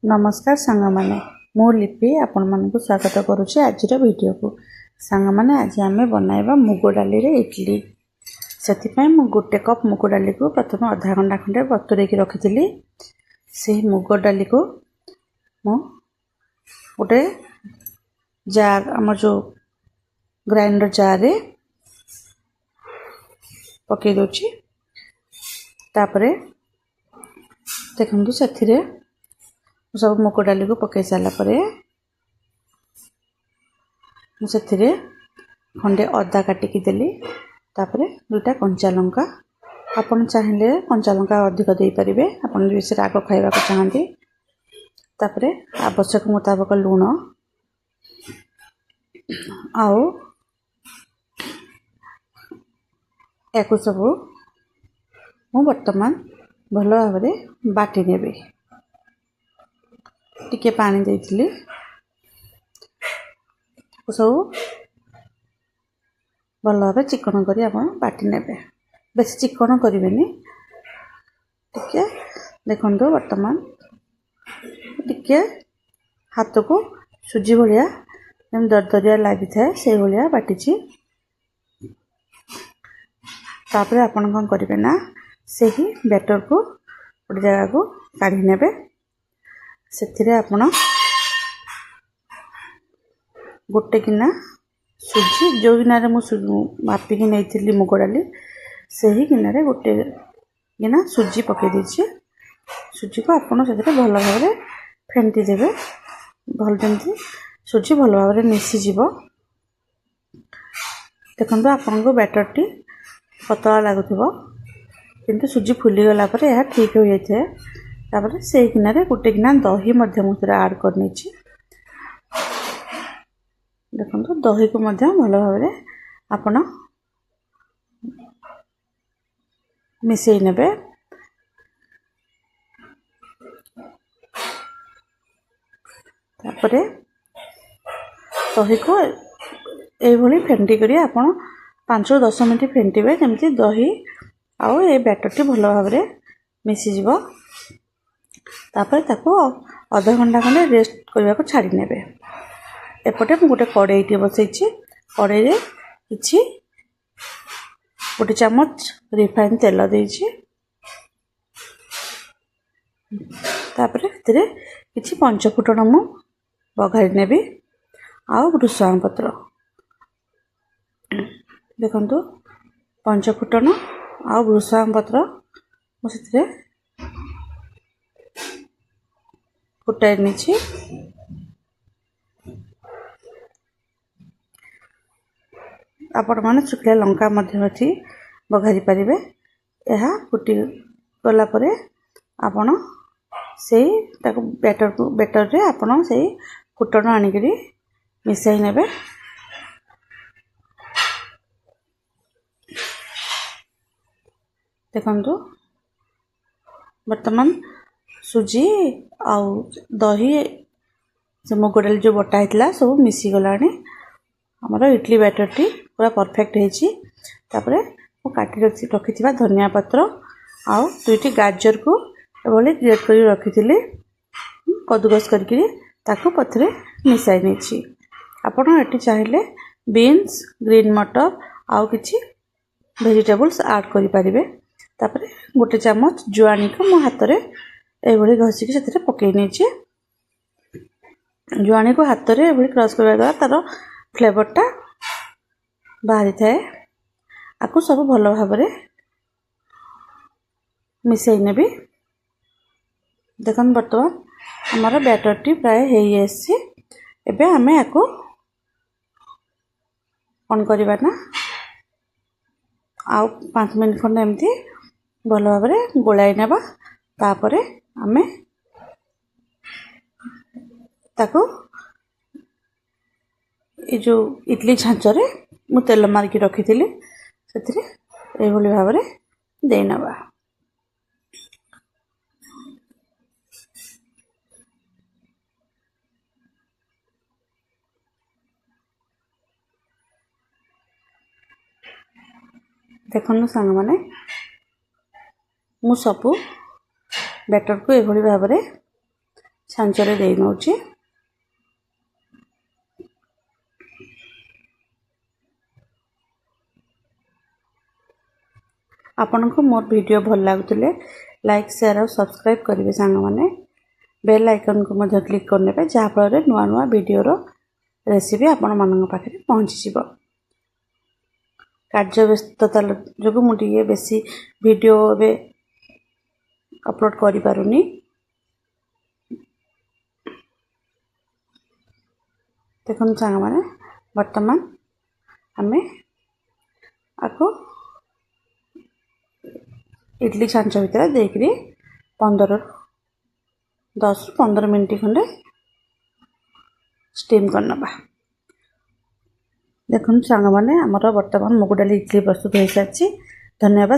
नमस्कार सांग मैंने मु लिपि आपण मानक स्वागत करुच्ची आज वीडियो को सांग मैंने आज आम बनवा मुग डाली रे इडली से गोटे कप मुग डाली को प्रथम आधा घंटा खंडे बतुरे रखी से मुग डाली को मु गोटे जार आम जो ग्राइंडर जार रे पकई दूची देखु से सब मुग डाली को पकई सारापर मुझे खंडे अदा काटिकी देली तापर दुटा कंचा लंका आपन चाहिए कंचा लंका अधिक दे पारे आपन बेस राग खाइबा को चाहती तापर आवश्यक मुताबक लुण आउ या सब मु बर्तमान भल भाव बाटी नेबी टिके पानी देइथिली सब भल भाव चिकन करी आप बाटी नेबे बेस चिकन करेनि टिके देखो बर्तमान टिके हाथ को सुजी भाया दरदरिया लगी थाए से भाया बाटी तापर आपन कौन करेंगे ना से ही बैटर को गोटे जगह को काढ़ी नेबे से आपन गोटे गिना सुजी जो गिनारे मुझे मापिकी नहीं मुग डाली से ही गिनारे गोटे गिना सुजी पकई दीजिए सुजी को आपन से भल भाव फेंटी देवे भल जमी सुजी भल भाव मिसीज देखो आपन को बैटर टी पतला लगुव किंतु सुजी फुलीगला यह ठीक हो जाए तापर से गिनारे गोटे गिना दही मुझे आड कर देखो दही को भल भाव आपण मिसई नेबे तापर दही को ये फेंटी करी आपण 5-10 मिनट फेंटे जमी दही आउ ये बैटर भल भाव मिसीज तापर ताको आधा घंटा खंडे रेस्ट करने को छाड़ी नेबे एपटे मु गोटे कड़ाई बसई कड़ाई रे किछि गोटे चामच रिफाइन तेल देइछि तापर एतिरे किछि पंचफुटन मु बघारी नेबी आउ भृषंग पत्र देखंतु पंचफुटन आउ भृषंग पत्र मुझे फुटाई नहीं आपण मैंने शुखला लंका मध्यमथी बघारी पारे यह फुटी गला परे आपण से बैटर रे आपण से फुटण आनिकरी मिसाई नेबे देखंतु वर्तमान सुजी आउ दही से मुग डाली जो बटा होता सब मिसी गला आमर इडली बैटर टी पूरा परफेक्ट होपर काटी रखी धनिया पत्र आउ दुईटी गाजर को एभली ग्रेट कर रखी कदुकस करके पथरे मिसाई नहीं आपड़ ये चाहिए बीन्स ग्रीन मटर आउ किछि वेजिटेबल्स ऐड करें तापर गोटे चामच जुआनी को मो हाथ में ये घसिकी से पकई नहीं जुआनी को हाथ में ये क्रश करवा द्वारा तार फ्लेवरटा बाहरी थाए आपको सब भल भाव मिसई नेबी देखो बर्तमान हमारा बैटर टी प्राय हो आम या कौन करवा ना आउ 5 मिनट खंड एमती भल भाव गोलाई नेबा तापर आमे ताको ये जो इडली छांचरे मु तेल मारिकी रखी थी से भाव दे नवा देखो सांग मैंने मु सबू बैटर को ये भाव छांचरे दे नौची। आपन को मोर वीडियो भल लागुले लाइक शेयर और सब्सक्राइब करेंगे सांग माने। बेल आइकन को मध्य क्लिक करने पे जहाँ फल नुआ नुआ वीडियो रेसिपी आपण मान पाखे पहुँची जाव। कार्य व्यस्तता जो मुझे बेसी वीडियो ए अपलोड करि पारुनी। देखो सांग माने वर्तमान आमे आपको इडली छांच भितर देकरी 10-15 मिनट खंडे स्टीम करनबा। देखो सांग माने हमर वर्तमान मुग डाली इडली प्रस्तुत हो सारी। धन्यवाद।